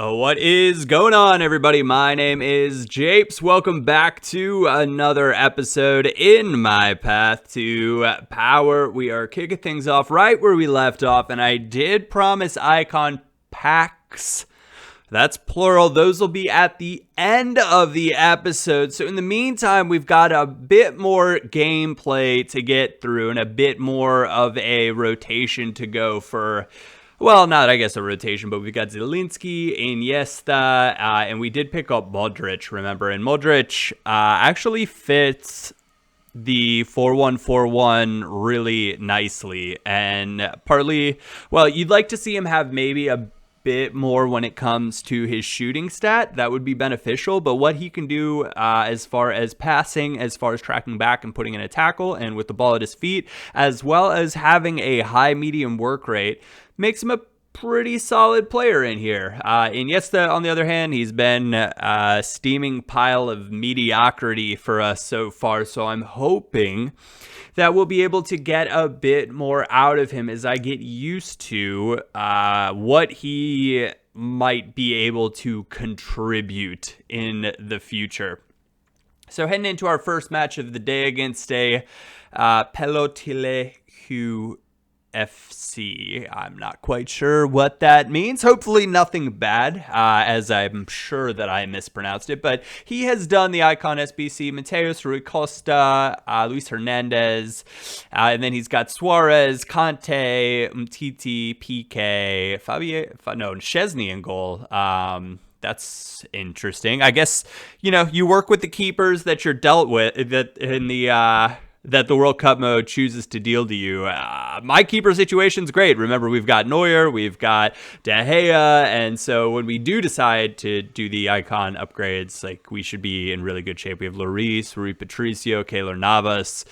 What is going on, everybody? My name is Japes. Welcome back to another episode in my path to power. We are kicking things off right where we left off, and I did promise icon packs. That's plural. Those will be at the end of the episode. So in the meantime, we've got a bit more gameplay to get through and a bit more of a rotation to go for. Well, not, I guess, a rotation, but we've got Zielinski, Iniesta, and we did pick up Modric, remember? And Modric actually fits the 4-1-4-1 really nicely. And partly, well, you'd like to see him have maybe a bit more when it comes to his shooting stat. That would be beneficial, but what he can do as far as passing, as far as tracking back and putting in a tackle and with the ball at his feet, as well as having a high medium work rate, makes him a pretty solid player in here. Iniesta, on the other hand, he's been a steaming pile of mediocrity for us so far, so I'm hoping that we'll be able to get a bit more out of him as I get used to what he might be able to contribute in the future. So heading into our first match of the day against a Pelotile FC. I'm not quite sure what that means. Hopefully nothing bad, as I'm sure that I mispronounced it. But he has done the icon SBC, Mateus, Rui Costa, Luis Hernandez, and then he's got Suarez, Conte, Umtiti, PK, Szczesny in goal. That's interesting. I guess, you work with the keepers that you're dealt with that in the that the World Cup mode chooses to deal to you. My keeper situation's great. Remember, we've got Neuer, we've got De Gea, and so when we do decide to do the icon upgrades, like, we should be in really good shape. We have Lloris, Rui Patricio, Keylor Navas.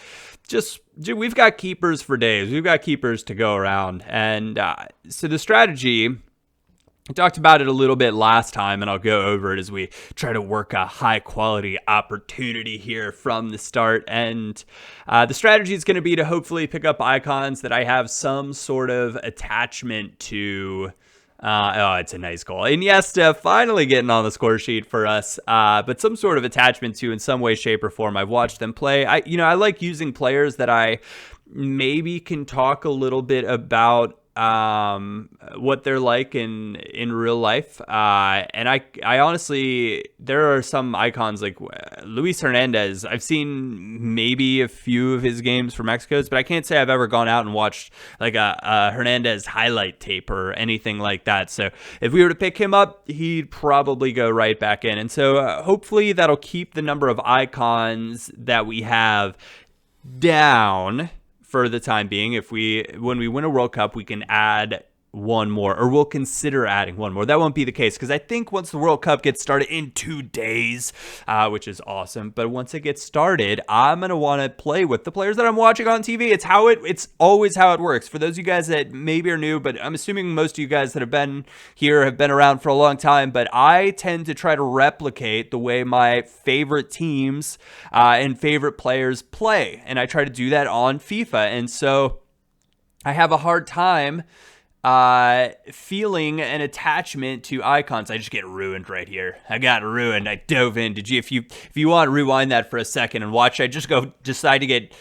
We've got keepers for days. We've got keepers to go around. And so the strategy, I talked about it a little bit last time, and I'll go over it as we try to work a high-quality opportunity here from the start. And the strategy is going to be to hopefully pick up icons that I have some sort of attachment to. It's a nice goal. Iniesta finally getting on the score sheet for us, but some sort of attachment to in some way, shape, or form. I've watched them play. I like using players that I maybe can talk a little bit about what they're like in real life. And I honestly, there are some icons like Luis Hernandez. I've seen maybe a few of his games for Mexico's, but I can't say I've ever gone out and watched like a Hernandez highlight tape or anything like that. So if we were to pick him up, he'd probably go right back in. And so hopefully that'll keep the number of icons that we have down for the time being. When we win a World Cup, we can add one more, or we'll consider adding one more. That won't be the case, because I think once the World Cup gets started in 2 days, which is awesome, but once it gets started, I'm going to want to play with the players that I'm watching on TV. It's always how it works. For those of you guys that maybe are new, but I'm assuming most of you guys that have been here have been around for a long time, but I tend to try to replicate the way my favorite teams and favorite players play, and I try to do that on FIFA, and so I have a hard time feeling an attachment to icons. I just get ruined right here. I got ruined. I dove in. If you want to rewind that for a second and watch, I just decide to get,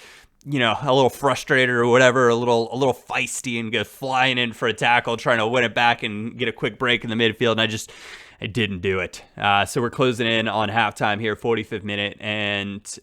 a little frustrated or whatever, a little feisty, and go flying in for a tackle, trying to win it back and get a quick break in the midfield. And I didn't do it. So we're closing in on halftime here, 45th minute, and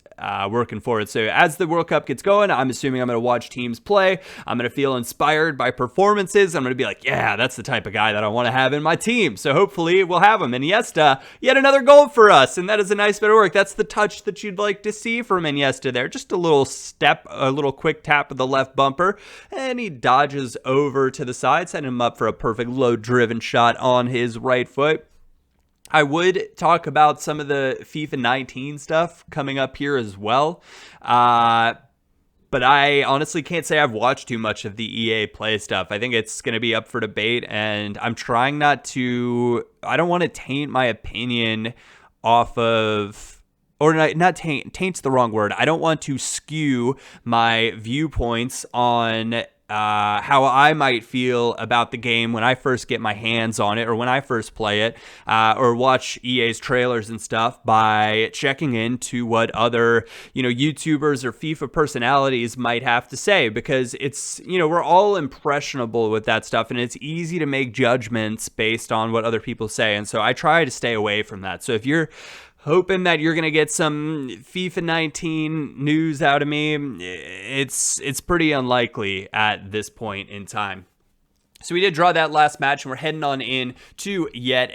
working forward. So as the World Cup gets going, I'm assuming I'm going to watch teams play. I'm going to feel inspired by performances. I'm going to be like, yeah, that's the type of guy that I want to have in my team. So hopefully we'll have him. And Iniesta, yet another goal for us. And that is a nice bit of work. That's the touch that you'd like to see from Iniesta there. Just a little step, a little quick tap of the left bumper. And he dodges over to the side, setting him up for a perfect low-driven shot on his right foot. I would talk about some of the FIFA 19 stuff coming up here as well. But I honestly can't say I've watched too much of the EA Play stuff. I think it's going to be up for debate, and I'm trying not to... I don't want to taint my opinion off of... Or not taint's the wrong word. I don't want to skew my viewpoints on how I might feel about the game when I first get my hands on it or when I first play it, or watch EA's trailers and stuff by checking into what other, YouTubers or FIFA personalities might have to say, because it's, we're all impressionable with that stuff and it's easy to make judgments based on what other people say. And so I try to stay away from that. So if you're hoping that you're going to get some FIFA 19 news out of me, it's pretty unlikely at this point in time. So we did draw that last match, and we're heading on in to yet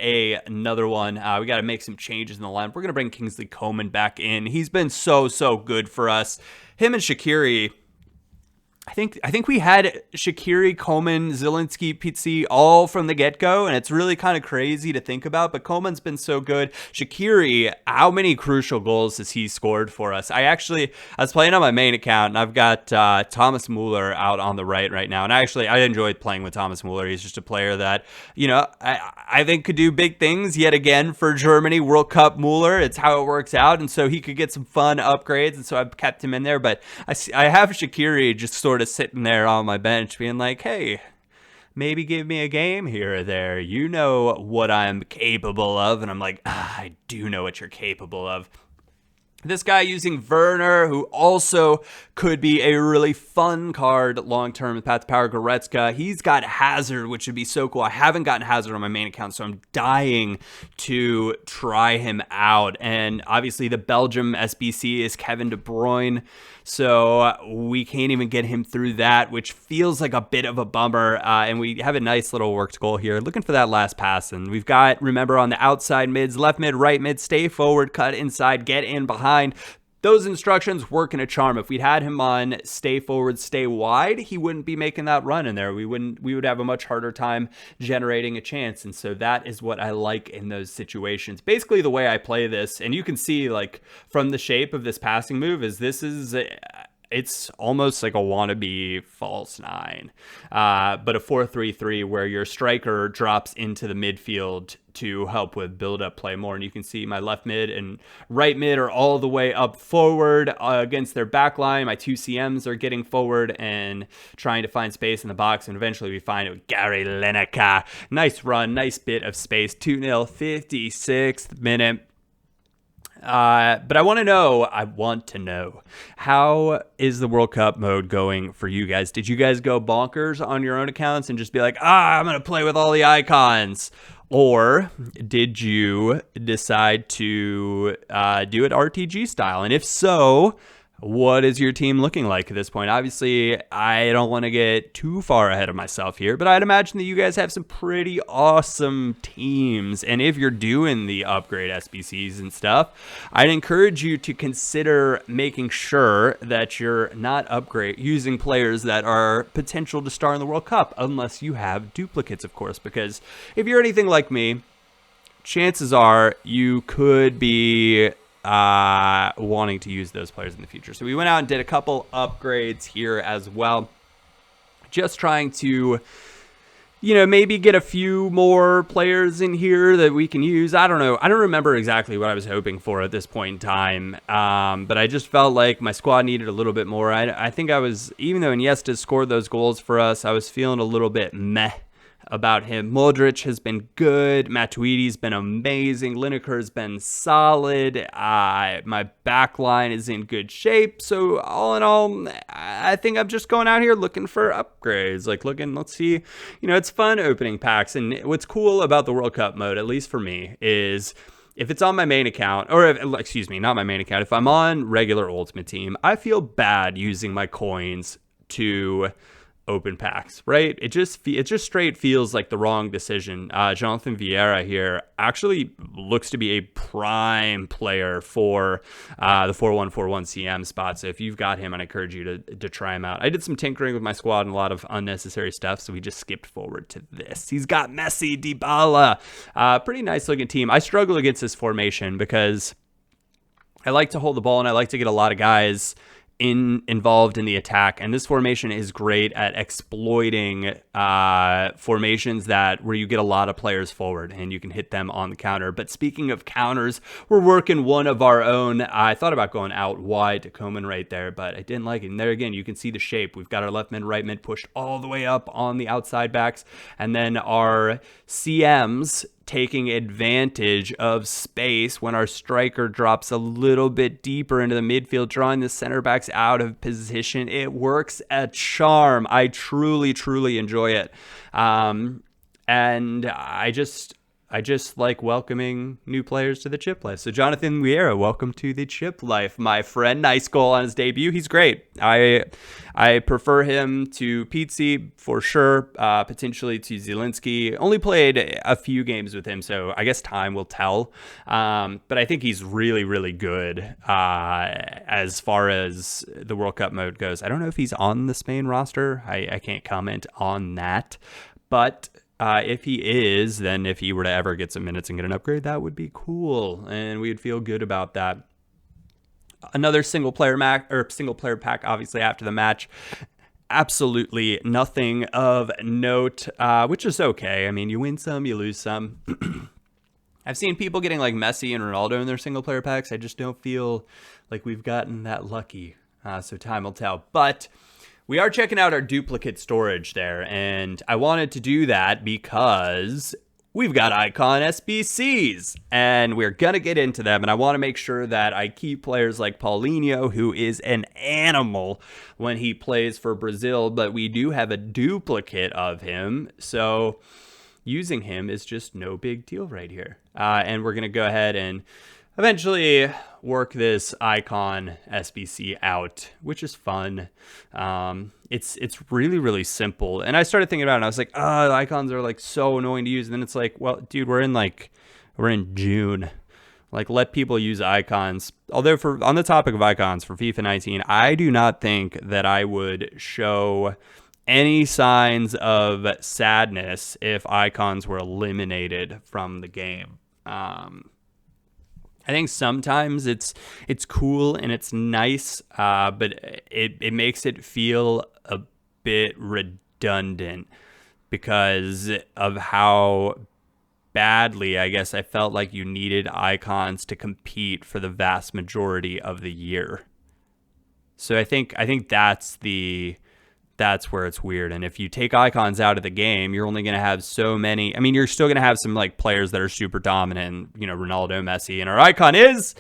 another one. We got to make some changes in the lineup. We're going to bring Kingsley Coman back in. He's been so good for us. Him and Shaqiri, I think we had Shaqiri, Coman, Zielinski, Pizzi all from the get-go, and it's really kind of crazy to think about, but Coman's been so good. Shaqiri, how many crucial goals has he scored for us? I was playing on my main account, and I've got Thomas Muller out on the right now, and I enjoyed playing with Thomas Muller. He's just a player that, I think could do big things yet again for Germany. World Cup Muller, it's how it works out, and so he could get some fun upgrades, and so I've kept him in there, but I have Shaqiri just sort of sitting there on my bench being like, hey, maybe give me a game here or there. You know what I'm capable of. And I'm like, I do know what you're capable of. This guy using Werner, who also could be a really fun card long-term with Path to Power, Goretzka. He's got Hazard, which would be so cool. I haven't gotten Hazard on my main account, so I'm dying to try him out. And obviously the Belgium SBC is Kevin De Bruyne, so we can't even get him through that, which feels like a bit of a bummer. And we have a nice little worked goal here, looking for that last pass. And we've got, remember, on the outside mids, left mid, right mid, stay forward, cut inside, get in behind. Those instructions work in a charm. If we'd had him on stay forward, stay wide, he wouldn't be making that run in there. We would have a much harder time generating a chance. And so that is what I like in those situations. Basically the way I play this, and you can see like from the shape of this passing move, it's almost like a wannabe false nine, but a 4-3-3 where your striker drops into the midfield to help with build-up play more. And you can see my left mid and right mid are all the way up forward against their back line. My two CMs are getting forward and trying to find space in the box, and eventually we find it with Gary Lineker. Nice run, nice bit of space. 2-0, 56th minute. But I want to know, how is the World Cup mode going for you guys? Did you guys go bonkers on your own accounts and just be like, I'm going to play with all the icons? Or did you decide to do it RTG style? And if so, what is your team looking like at this point? Obviously, I don't want to get too far ahead of myself here, but I'd imagine that you guys have some pretty awesome teams. And if you're doing the upgrade SBCs and stuff, I'd encourage you to consider making sure that you're not using players that are potential to star in the World Cup, unless you have duplicates, of course, because if you're anything like me, chances are you could be wanting to use those players in the future. So we went out and did a couple upgrades here as well, just trying to, maybe get a few more players in here that we can use. I don't know. I don't remember exactly what I was hoping for at this point in time, but I just felt like my squad needed a little bit more. I think even though Iniesta scored those goals for us, I was feeling a little bit meh about him. Modric has been good. Matuidi's been amazing. Lineker's been solid. My back line is in good shape. So all in all, I think I'm just going out here looking for upgrades. Let's see. It's fun opening packs. And what's cool about the World Cup mode, at least for me, is if it's on my main account, not my main account, if I'm on regular Ultimate Team, I feel bad using my coins to open packs, right? It just straight feels like the wrong decision. Jonathan Vieira here actually looks to be a prime player for the 4-1-4-1 CM spot. So if you've got him, I'd encourage you to try him out. I did some tinkering with my squad and a lot of unnecessary stuff, so we just skipped forward to this. He's got Messi, Dybala, pretty nice looking team. I struggle against this formation because I like to hold the ball and I like to get a lot of guys involved in the attack, and this formation is great at exploiting formations where you get a lot of players forward and you can hit them on the counter. But speaking of counters, we're working one of our own. I thought about going out wide to Coman right there, but I didn't like it. And there again, you can see the shape. We've got our left mid, right mid pushed all the way up on the outside backs, and then our CMs taking advantage of space when our striker drops a little bit deeper into the midfield, drawing the center backs out of position. It works a charm. I truly, truly enjoy it. And I just like welcoming new players to the chip life. So Jonathan Vieira, welcome to the chip life, my friend. Nice goal on his debut. He's great. I prefer him to Pizzi for sure, potentially to Zielinski. Only played a few games with him, so I guess time will tell. But I think he's really, really good as far as the World Cup mode goes. I don't know if he's on the Spain roster. I can't comment on that. But if he is, then if he were to ever get some minutes and get an upgrade, that would be cool, and we'd feel good about that. Another single player pack, obviously after the match. Absolutely nothing of note, which is okay. I mean, you win some, you lose some. I've seen people getting like Messi and Ronaldo in their single player packs. I just don't feel like we've gotten that lucky. So time will tell. But we are checking out our duplicate storage there, and I wanted to do that because we've got icon SBCs, and we're going to get into them, and I want to make sure that I keep players like Paulinho, who is an animal when he plays for Brazil, but we do have a duplicate of him, so using him is just no big deal right here. And we're going to go ahead and eventually work this icon SBC out, which is fun. It's really, really simple. And I started thinking about it, and I was like, oh, the icons are like so annoying to use. And then it's like, well, dude, we're in June. Like, let people use icons. Although on the topic of icons for FIFA 19, I do not think that I would show any signs of sadness if icons were eliminated from the game. I think sometimes it's cool and it's nice, but it makes it feel a bit redundant because of how badly, I guess, I felt like you needed icons to compete for the vast majority of the year. So I think that's where it's weird. And if you take icons out of the game, you're only going to have so many. I mean, you're still going to have some like players that are super dominant, Ronaldo, Messi, and our icon is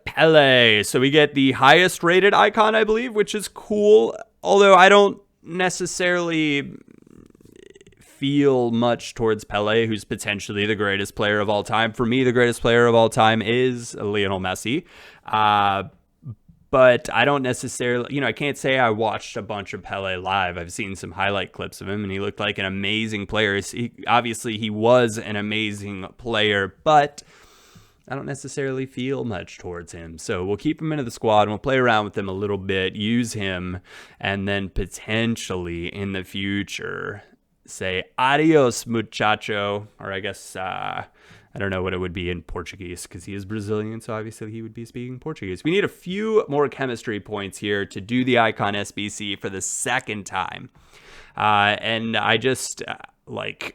Pele. So we get the highest rated icon, I believe, which is cool. Although I don't necessarily feel much towards Pele, who's potentially the greatest player of all time. For me, the greatest player of all time is Lionel Messi. But I don't necessarily, I can't say I watched a bunch of Pele live. I've seen some highlight clips of him, and he looked like an amazing player. Obviously, he was an amazing player, but I don't necessarily feel much towards him. So we'll keep him into the squad, and we'll play around with him a little bit, use him, and then potentially in the future say, adios, muchacho, or I guess, I don't know what it would be in Portuguese because he is Brazilian, so obviously he would be speaking Portuguese. We need a few more chemistry points here to do the icon SBC for the second time. And I just, I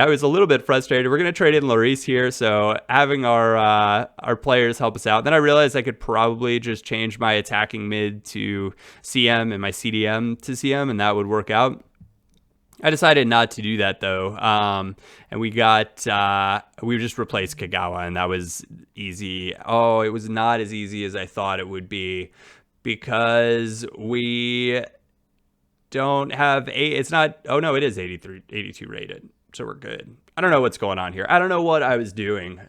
was a little bit frustrated. We're going to trade in Lloris here, so having our players help us out. Then I realized I could probably just change my attacking mid to CM and my CDM to CM, and that would work out. I decided not to do that though, and we just replaced Kagawa, and that was easy. Oh, it was not as easy as I thought it would be because we don't have it's not. Oh no, it is 82 rated, so we're good. I don't know what's going on here. I don't know what I was doing.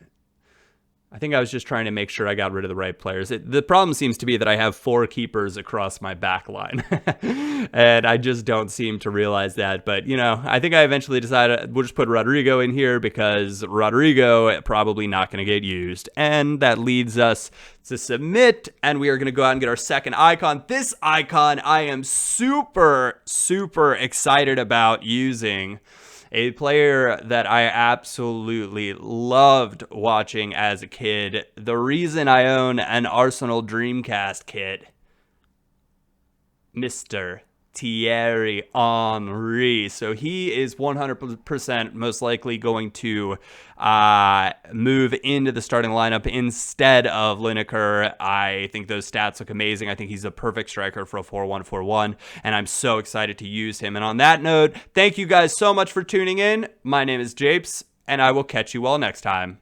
I think I was just trying to make sure I got rid of the right players. The problem seems to be that I have 4 keepers across my back line. And I just don't seem to realize that. But, I think I eventually decided we'll just put Rodrigo in here because Rodrigo probably not going to get used. And that leads us to submit. And we are going to go out and get our second icon. This icon I am super, super excited about using. a player that I absolutely loved watching as a kid. The reason I own an Arsenal Dreamcast kit, Mr. Thierry Henry. So he is 100% most likely going to move into the starting lineup instead of Lineker. I think those stats look amazing. I think he's a perfect striker for a 4-1-4-1, and I'm so excited to use him. And on that note, thank you guys so much for tuning in. My name is Japes, and I will catch you all next time.